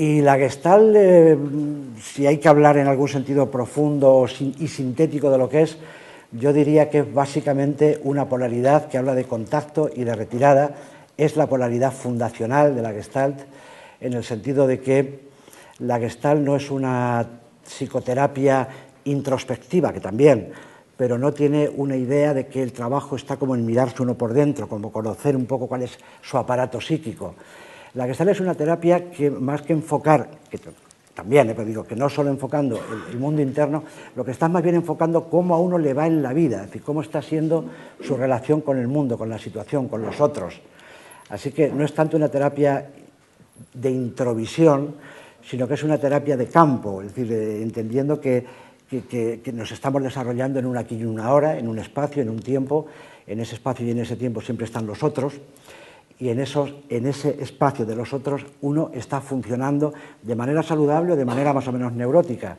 Y la Gestalt, si hay que hablar en algún sentido profundo y sintético de lo que es, yo diría que es básicamente una polaridad que habla de contacto y de retirada. Es la polaridad fundacional de la Gestalt, en el sentido de que la Gestalt no es una psicoterapia introspectiva, que también, pero no tiene una idea de que el trabajo está como en mirarse uno por dentro, como conocer un poco cuál es su aparato psíquico. La Gestalt es una terapia que, más que enfocar, que también, pero digo que no solo enfocando el mundo interno, lo que está más bien enfocando cómo a uno le va en la vida, es decir, cómo está siendo su relación con el mundo, con la situación, con los otros. Así que no es tanto una terapia de introvisión, sino que es una terapia de campo, es decir, entendiendo que nos estamos desarrollando en un aquí y una ahora, en un espacio, en un tiempo. En ese espacio y en ese tiempo siempre están los otros, y en ese espacio de los otros uno está funcionando de manera saludable o de manera más o menos neurótica.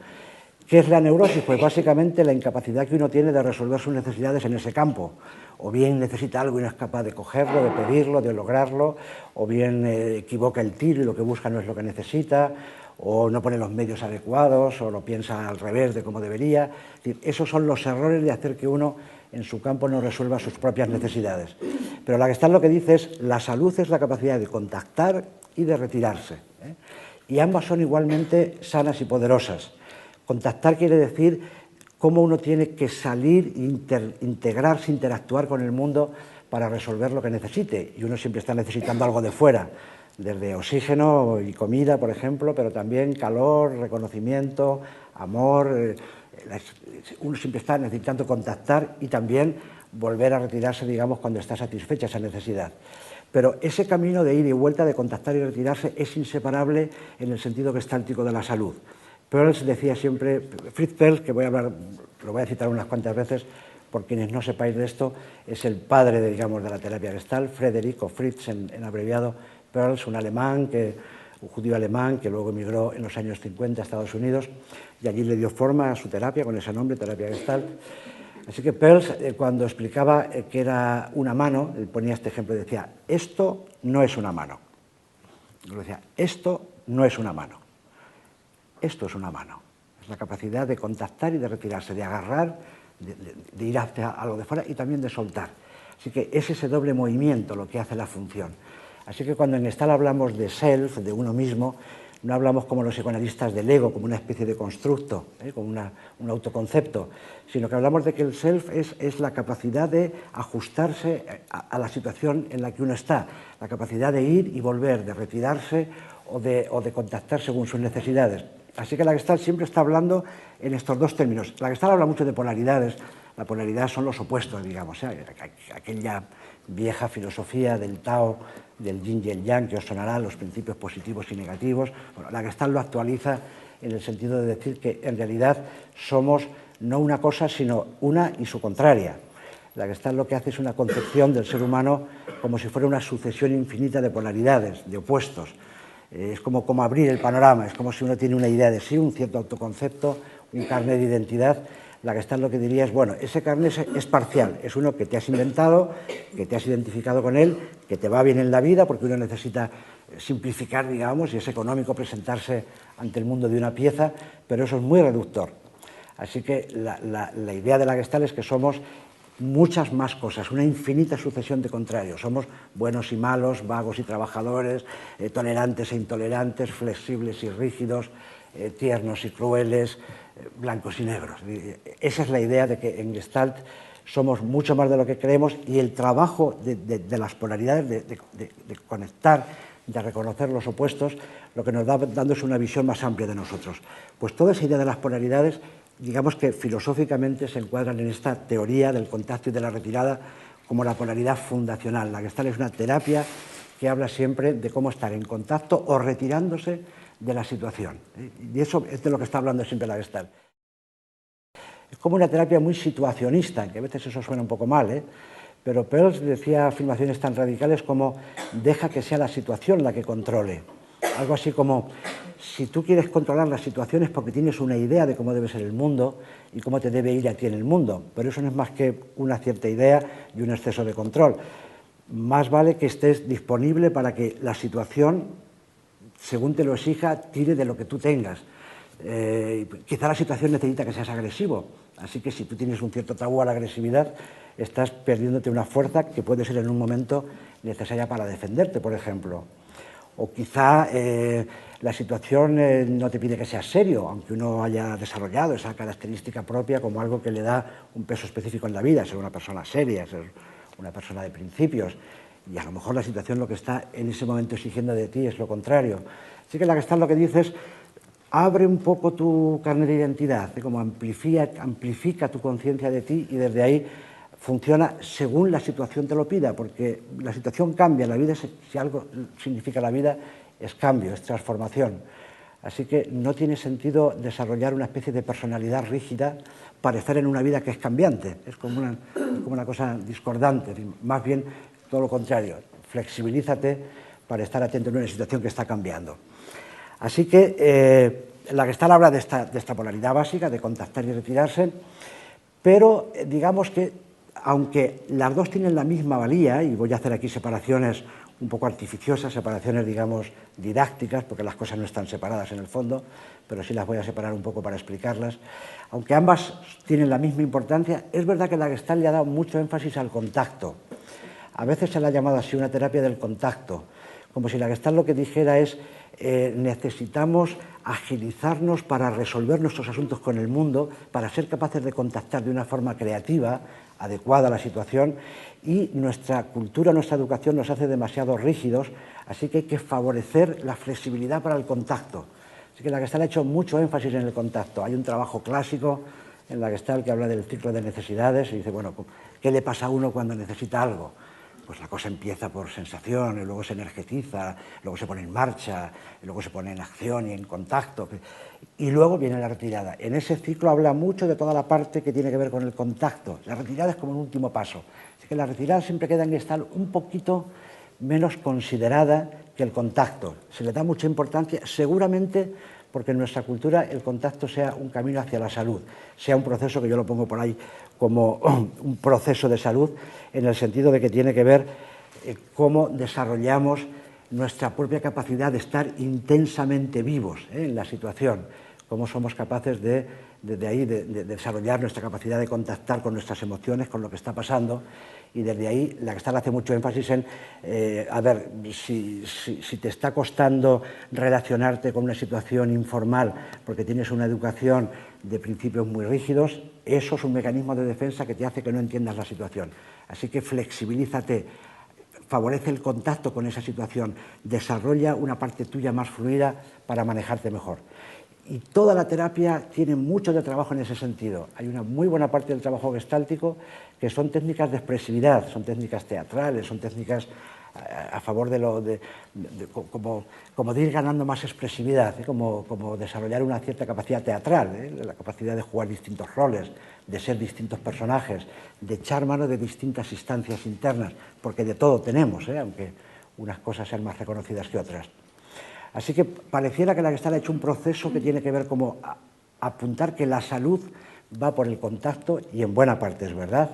¿Qué es la neurosis? Pues básicamente la incapacidad que uno tiene de resolver sus necesidades en ese campo. O bien necesita algo y no es capaz de cogerlo, de pedirlo, de lograrlo, o bien equivoca el tiro y lo que busca no es lo que necesita, o no pone los medios adecuados, o lo piensa al revés de como debería. Es decir, esos son los errores de hacer que uno en su campo no resuelva sus propias necesidades. Pero la Gestalt lo que dice es, la salud es la capacidad de contactar y de retirarse, ¿eh? Y ambas son igualmente sanas y poderosas. Contactar quiere decir cómo uno tiene que salir, integrarse, interactuar con el mundo para resolver lo que necesite. Y uno siempre está necesitando algo de fuera, desde oxígeno y comida, por ejemplo, pero también calor, reconocimiento, amor. Uno siempre está necesitando contactar y también volver a retirarse, digamos, cuando está satisfecha esa necesidad. Pero ese camino de ida y vuelta, de contactar y retirarse, es inseparable en el sentido gestáltico de la salud. Perls decía siempre, Fritz Perls, que lo voy a citar unas cuantas veces, por quienes no sepáis de esto, es el padre, digamos, de la terapia Gestalt, Frederick o Fritz en abreviado Perls, un judío alemán que luego emigró en los años 50 a Estados Unidos y allí le dio forma a su terapia con ese nombre, terapia Gestalt. Así que Perls, cuando explicaba que era una mano, él ponía este ejemplo y decía, esto no es una mano. Él decía, esto no es una mano. Esto es una mano. Es la capacidad de contactar y de retirarse, de agarrar, de ir hacia algo de fuera y también de soltar. Así que es ese doble movimiento lo que hace la función. Así que cuando en Gestalt hablamos de self, de uno mismo, no hablamos como los psicoanalistas del ego, como una especie de constructo, como un autoconcepto, sino que hablamos de que el self es la capacidad de ajustarse a la situación en la que uno está, la capacidad de ir y volver, de retirarse o de contactar según sus necesidades. Así que la Gestalt siempre está hablando en estos dos términos. La Gestalt habla mucho de polaridades. La polaridad son los opuestos, digamos, aquella vieja filosofía del Tao, del Yin y el Yang, que os sonará, los principios positivos y negativos. Bueno, la Gestalt lo actualiza en el sentido de decir que en realidad somos no una cosa, sino una y su contraria. La Gestalt lo que hace es una concepción del ser humano como si fuera una sucesión infinita de polaridades, de opuestos. Es como abrir el panorama, es como si uno tiene una idea de sí, un cierto autoconcepto, un carnet de identidad. La Gestalt lo que diría es, bueno, ese carnet es parcial, es uno que te has inventado, que te has identificado con él, que te va bien en la vida, porque uno necesita simplificar, digamos, y es económico presentarse ante el mundo de una pieza, pero eso es muy reductor. Así que la idea de la Gestalt es que somos muchas más cosas, una infinita sucesión de contrarios. Somos buenos y malos, vagos y trabajadores, tolerantes e intolerantes, flexibles y rígidos, tiernos y crueles, blancos y negros. Esa es la idea de que en Gestalt somos mucho más de lo que creemos, y el trabajo de las polaridades, de conectar, de reconocer los opuestos, lo que nos da dando es una visión más amplia de nosotros. Pues toda esa idea de las polaridades, digamos que filosóficamente se encuadran en esta teoría del contacto y de la retirada como la polaridad fundacional. La Gestalt es una terapia que habla siempre de cómo estar en contacto o retirándose de la situación. Y eso es de lo que está hablando siempre la Gestalt. Es como una terapia muy situacionista, que a veces eso suena un poco mal, pero Perls decía afirmaciones tan radicales como deja que sea la situación la que controle. Algo así como, si tú quieres controlar las situaciones porque tienes una idea de cómo debe ser el mundo y cómo te debe ir a ti en el mundo, pero eso no es más que una cierta idea y un exceso de control. Más vale que estés disponible para que la situación según te lo exija, tire de lo que tú tengas. Quizá la situación necesita que seas agresivo, así que si tú tienes un cierto tabú a la agresividad, estás perdiéndote una fuerza que puede ser en un momento necesaria para defenderte, por ejemplo. O quizá la situación no te pide que seas serio, aunque uno haya desarrollado esa característica propia como algo que le da un peso específico en la vida, ser una persona seria, ser una persona de principios. Y a lo mejor la situación lo que está en ese momento exigiendo de ti es lo contrario. Así que la Gestalt lo que dice es, abre un poco tu carnet de identidad, como amplifica tu conciencia de ti y desde ahí funciona según la situación te lo pida, porque la situación cambia, la vida, si algo significa la vida, es cambio, es transformación. Así que no tiene sentido desarrollar una especie de personalidad rígida para estar en una vida que es cambiante, es como una cosa discordante, más bien todo lo contrario, flexibilízate para estar atento en una situación que está cambiando. Así que la Gestalt habla de esta polaridad básica, de contactar y retirarse, pero digamos que aunque las dos tienen la misma valía, y voy a hacer aquí separaciones un poco artificiosas, separaciones, digamos, didácticas, porque las cosas no están separadas en el fondo, pero sí las voy a separar un poco para explicarlas. Aunque ambas tienen la misma importancia, es verdad que la Gestalt le ha dado mucho énfasis al contacto. A veces se le ha llamado así una terapia del contacto, como si la Gestalt lo que dijera es necesitamos agilizarnos para resolver nuestros asuntos con el mundo, para ser capaces de contactar de una forma creativa, adecuada a la situación, y nuestra cultura, nuestra educación nos hace demasiado rígidos, así que hay que favorecer la flexibilidad para el contacto. Así que la Gestalt ha hecho mucho énfasis en el contacto. Hay un trabajo clásico en la Gestalt que habla del ciclo de necesidades y dice, bueno, ¿qué le pasa a uno cuando necesita algo? Pues la cosa empieza por sensación, y luego se energetiza, luego se pone en marcha, y luego se pone en acción y en contacto, y luego viene la retirada. En ese ciclo habla mucho de toda la parte que tiene que ver con el contacto. La retirada es como un último paso. Así que la retirada siempre queda en Gestalt un poquito menos considerada que el contacto. Se le da mucha importancia, seguramente porque en nuestra cultura el contacto sea un camino hacia la salud, sea un proceso que yo lo pongo por ahí como un proceso de salud, en el sentido de que tiene que ver cómo desarrollamos nuestra propia capacidad de estar intensamente vivos en la situación, cómo somos capaces de desarrollar nuestra capacidad de contactar con nuestras emociones, con lo que está pasando, y desde ahí la Gestalt hace mucho énfasis en, a ver, si te está costando relacionarte con una situación informal porque tienes una educación de principios muy rígidos, eso es un mecanismo de defensa que te hace que no entiendas la situación. Así que flexibilízate, favorece el contacto con esa situación, desarrolla una parte tuya más fluida para manejarte mejor. Y toda la terapia tiene mucho de trabajo en ese sentido. Hay una muy buena parte del trabajo gestáltico que son técnicas de expresividad, son técnicas teatrales, son técnicas a favor de ir ganando más expresividad, como desarrollar una cierta capacidad teatral, la capacidad de jugar distintos roles, de ser distintos personajes, de echar mano de distintas instancias internas, porque de todo tenemos, aunque unas cosas sean más reconocidas que otras. Así que pareciera que la Gestalt ha hecho un proceso que tiene que ver como apuntar que la salud va por el contacto, y en buena parte es verdad,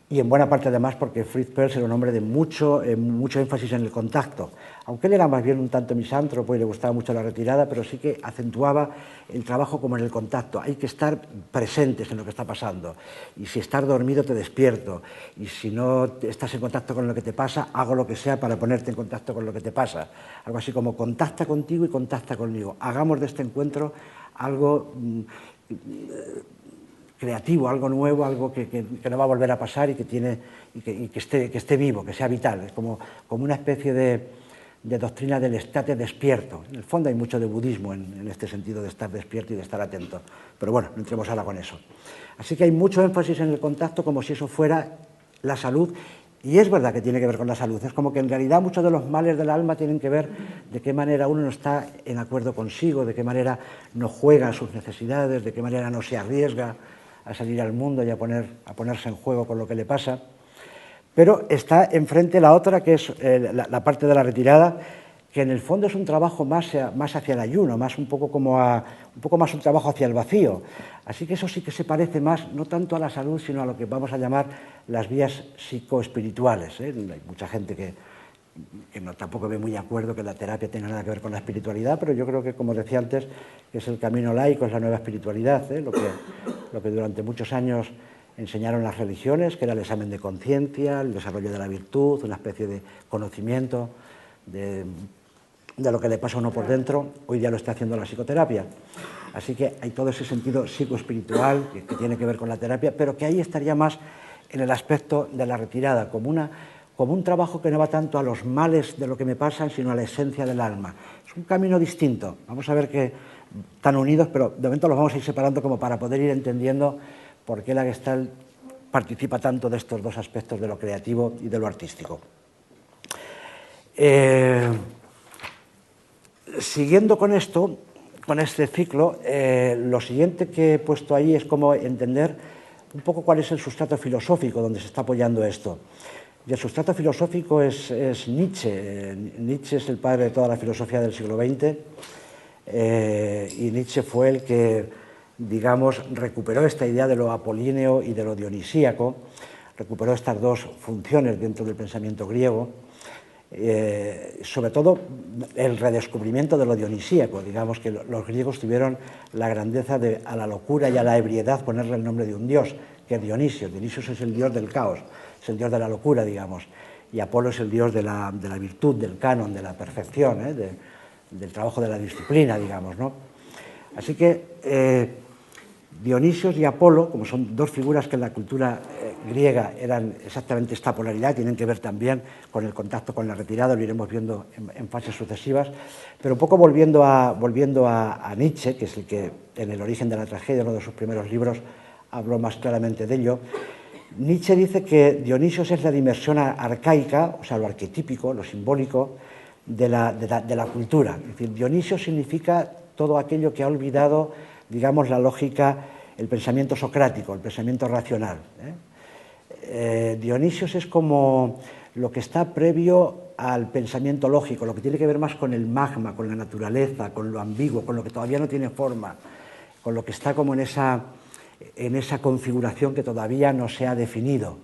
y en buena parte además porque Fritz Perls era un hombre de mucho énfasis en el contacto, aunque él era más bien un tanto misántropo y le gustaba mucho la retirada, pero sí que acentuaba el trabajo como en el contacto. Hay que estar presentes en lo que está pasando, y si estás dormido te despierto, y si no estás en contacto con lo que te pasa, hago lo que sea para ponerte en contacto con lo que te pasa. Algo así como contacta contigo y contacta conmigo. Hagamos de este encuentro algo creativo, algo nuevo, algo que no va a volver a pasar y que esté vivo, que sea vital. Es como una especie de doctrina del estate despierto. En el fondo hay mucho de budismo en este sentido de estar despierto y de estar atento. Pero bueno, no entremos ahora con eso. Así que hay mucho énfasis en el contacto como si eso fuera la salud. Y es verdad que tiene que ver con la salud. Es como que en realidad muchos de los males del alma tienen que ver de qué manera uno no está en acuerdo consigo, de qué manera no juega a sus necesidades, de qué manera no se arriesga a salir al mundo y a ponerse en juego con lo que le pasa. Pero está enfrente la otra, que es la parte de la retirada, que en el fondo es un trabajo más hacia el ayuno, un poco más un trabajo hacia el vacío. Así que eso sí que se parece más, no tanto a la salud, sino a lo que vamos a llamar las vías psicoespirituales. Hay mucha gente que que no, tampoco ve muy de acuerdo que la terapia tenga nada que ver con la espiritualidad, pero yo creo que, como decía antes, que es el camino laico, es la nueva espiritualidad, lo que durante muchos años enseñaron las religiones, que era el examen de conciencia, el desarrollo de la virtud, una especie de conocimiento de lo que le pasa a uno por dentro. Hoy día lo está haciendo la psicoterapia. Así que hay todo ese sentido psicoespiritual que tiene que ver con la terapia, pero que ahí estaría más en el aspecto de la retirada, como un trabajo que no va tanto a los males de lo que me pasan, sino a la esencia del alma. Es un camino distinto. Vamos a ver que están unidos, pero de momento los vamos a ir separando como para poder ir entendiendo por qué la Gestalt participa tanto de estos dos aspectos, de lo creativo y de lo artístico. Siguiendo con esto, con este ciclo, lo siguiente que he puesto ahí es cómo entender un poco cuál es el sustrato filosófico donde se está apoyando esto. Y el sustrato filosófico es Nietzsche. Nietzsche es el padre de toda la filosofía del siglo XX, y Nietzsche fue el que, digamos, recuperó esta idea de lo apolíneo y de lo dionisíaco, recuperó estas dos funciones dentro del pensamiento griego, sobre todo el redescubrimiento de lo dionisíaco. Digamos que los griegos tuvieron la grandeza de a la locura y a la ebriedad ponerle el nombre de un dios, que es Dionisio. Dionisio es el dios del caos, es el dios de la locura, digamos, y Apolo es el dios de la virtud, del canon, de la perfección, del trabajo de la disciplina, digamos, ¿no? Así que Dionisios y Apolo, como son dos figuras que en la cultura griega eran exactamente esta polaridad, tienen que ver también con el contacto con la retirada, lo iremos viendo en fases sucesivas, pero un poco volviendo a Nietzsche, que es el que en El origen de la tragedia, uno de sus primeros libros, habló más claramente de ello. Nietzsche dice que Dionisios es la dimensión arcaica, o sea, lo arquetípico, lo simbólico de la cultura. Es decir, Dionisio significa todo aquello que ha olvidado, digamos, la lógica, el pensamiento socrático, el pensamiento racional. Dionisios es como lo que está previo al pensamiento lógico, lo que tiene que ver más con el magma, con la naturaleza, con lo ambiguo, con lo que todavía no tiene forma, con lo que está como en esa configuración que todavía no se ha definido.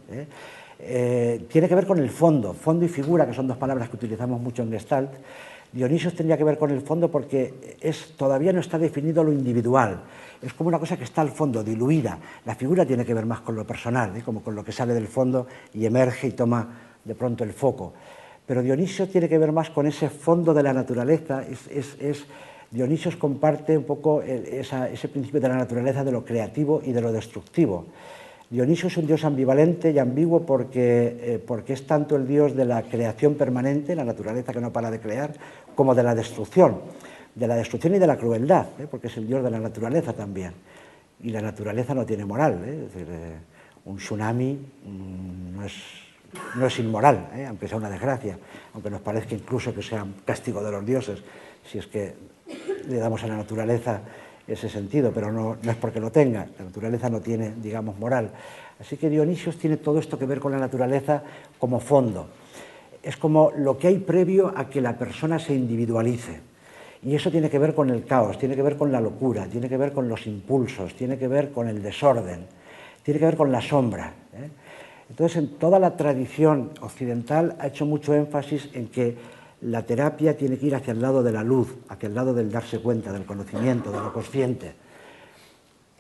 Tiene que ver con el fondo y figura, que son dos palabras que utilizamos mucho en Gestalt. Dionisios tendría que ver con el fondo porque todavía no está definido lo individual, es como una cosa que está al fondo, diluida. La figura tiene que ver más con lo personal, como con lo que sale del fondo y emerge y toma de pronto el foco. Pero Dionisio tiene que ver más con ese fondo de la naturaleza. Dionisios comparte un poco ese principio de la naturaleza, de lo creativo y de lo destructivo. Dionisio es un dios ambivalente y ambiguo porque es tanto el dios de la creación permanente, la naturaleza que no para de crear, como de la destrucción y de la crueldad, porque es el dios de la naturaleza también. Y la naturaleza no tiene moral, es decir, un tsunami no es inmoral, aunque sea una desgracia, aunque nos parezca incluso que sea un castigo de los dioses, si es que le damos a la naturaleza ese sentido, pero no es porque lo tenga. La naturaleza no tiene, digamos, moral. Así que Dionisios tiene todo esto que ver con la naturaleza como fondo. Es como lo que hay previo a que la persona se individualice. Y eso tiene que ver con el caos, tiene que ver con la locura, tiene que ver con los impulsos, tiene que ver con el desorden, tiene que ver con la sombra. Entonces, en toda la tradición occidental ha hecho mucho énfasis en que la terapia tiene que ir hacia el lado de la luz, hacia el lado del darse cuenta, del conocimiento, de lo consciente.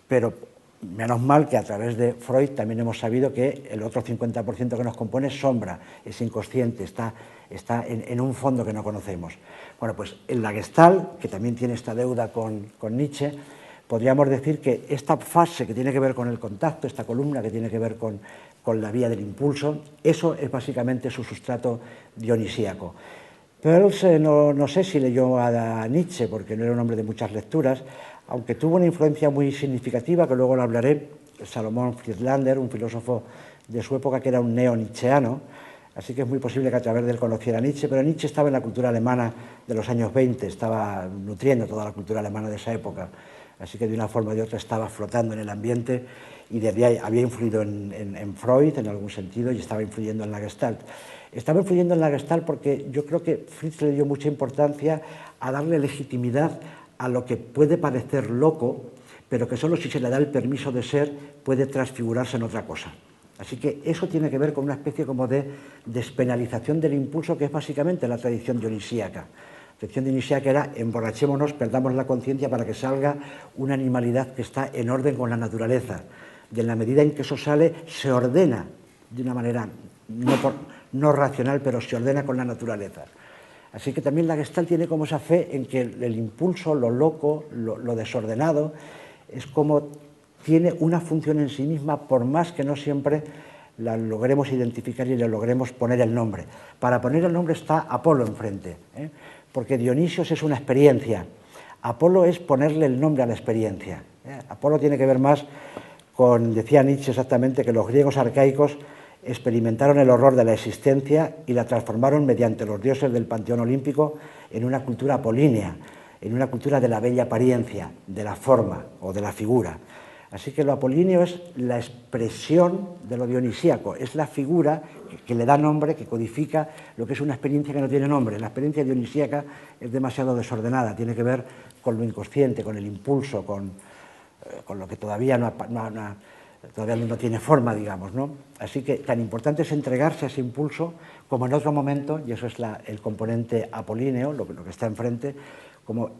Pero menos mal que a través de Freud también hemos sabido que el otro 50% que nos compone es sombra, es inconsciente, está en un fondo que no conocemos. Bueno, pues en la Gestalt, que también tiene esta deuda con Nietzsche, podríamos decir que esta fase que tiene que ver con el contacto, esta columna que tiene que ver con la vía del impulso, eso es básicamente su sustrato dionisíaco. Peirce no sé si leyó a Nietzsche, porque no era un hombre de muchas lecturas, aunque tuvo una influencia muy significativa, que luego lo hablaré, Salomón Friedlander, un filósofo de su época que era un neo-nietzscheano, así que es muy posible que a través de él conociera a Nietzsche, pero Nietzsche estaba en la cultura alemana de los años 20, estaba nutriendo toda la cultura alemana de esa época, así que de una forma o de otra estaba flotando en el ambiente y desde ahí había influido en Freud en algún sentido y estaba influyendo en la Gestalt. Estaba influyendo en la Gestalt porque yo creo que Fritz le dio mucha importancia a darle legitimidad a lo que puede parecer loco, pero que solo si se le da el permiso de ser puede transfigurarse en otra cosa. Así que eso tiene que ver con una especie como de despenalización del impulso, que es básicamente la tradición dionisíaca. La tradición dionisíaca era emborrachémonos, perdamos la conciencia para que salga una animalidad que está en orden con la naturaleza. Y en la medida en que eso sale, se ordena de una manera no racional, pero se ordena con la naturaleza. Así que también la Gestalt tiene como esa fe en que el impulso, lo loco, lo desordenado, es como tiene una función en sí misma, por más que no siempre la logremos identificar y le logremos poner el nombre. Para poner el nombre está Apolo enfrente, porque Dionisios es una experiencia. Apolo es ponerle el nombre a la experiencia. Apolo tiene que ver más con, decía Nietzsche exactamente, que los griegos arcaicos experimentaron el horror de la existencia y la transformaron mediante los dioses del panteón olímpico en una cultura apolínea, en una cultura de la bella apariencia, de la forma o de la figura. Así que lo apolíneo es la expresión de lo dionisíaco, es la figura que le da nombre, que codifica lo que es una experiencia que no tiene nombre. La experiencia dionisíaca es demasiado desordenada, tiene que ver con lo inconsciente, con el impulso, con lo que todavía no tiene forma, digamos, ¿no? Así que tan importante es entregarse a ese impulso como en otro momento, y eso es el componente apolíneo, lo que está enfrente, como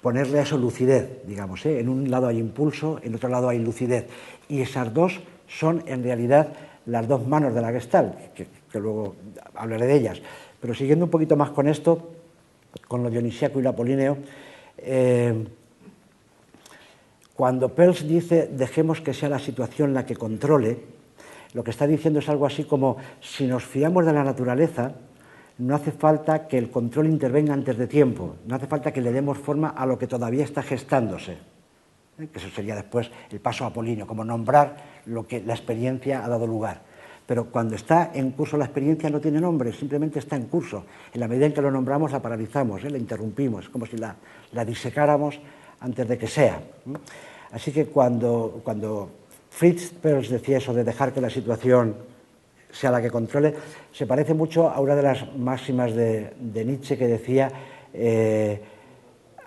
ponerle a eso lucidez, digamos, ¿eh? En un lado hay impulso, en otro lado hay lucidez, y esas dos son en realidad las dos manos de la Gestalt, que luego hablaré de ellas. Pero siguiendo un poquito más con esto, con lo dionisíaco y lo apolíneo, cuando Peirce dice dejemos que sea la situación la que controle, lo que está diciendo es algo así como si nos fiamos de la naturaleza, no hace falta que el control intervenga antes de tiempo, no hace falta que le demos forma a lo que todavía está gestándose, que eso sería después el paso apolíneo, como nombrar lo que la experiencia ha dado lugar. Pero cuando está en curso la experiencia no tiene nombre, simplemente está en curso. En la medida en que lo nombramos la paralizamos, la interrumpimos, como si la disecáramos antes de que sea. Así que cuando Fritz Perls decía eso de dejar que la situación sea la que controle, se parece mucho a una de las máximas de Nietzsche que decía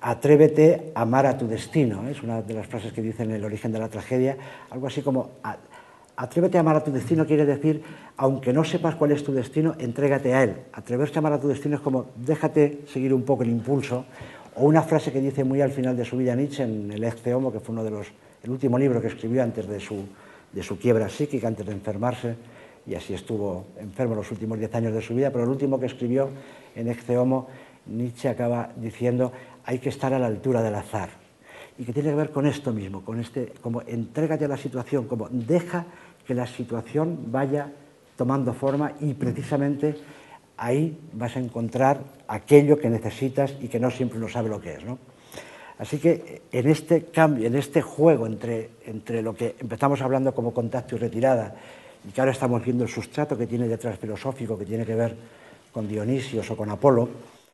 atrévete a amar a tu destino. Es una de las frases que dice en El origen de la tragedia, algo así como atrévete a amar a tu destino quiere decir, aunque no sepas cuál es tu destino, entrégate a él. Atreverse a amar a tu destino es como déjate seguir un poco el impulso. O una frase que dice muy al final de su vida Nietzsche en el Ecce Homo, que fue el último libro que escribió antes de su quiebra psíquica, antes de enfermarse, y así estuvo enfermo los últimos 10 años de su vida, pero el último que escribió en Ecce Homo, Nietzsche acaba diciendo hay que estar a la altura del azar, y que tiene que ver con esto mismo, con como entrégate a la situación, como deja que la situación vaya tomando forma, y precisamente ahí vas a encontrar aquello que necesitas y que no siempre uno sabe lo que es, ¿no? Así que en este cambio, en este juego entre lo que empezamos hablando como contacto y retirada, y que ahora estamos viendo el sustrato que tiene detrás filosófico, que tiene que ver con Dionisios o con Apolo,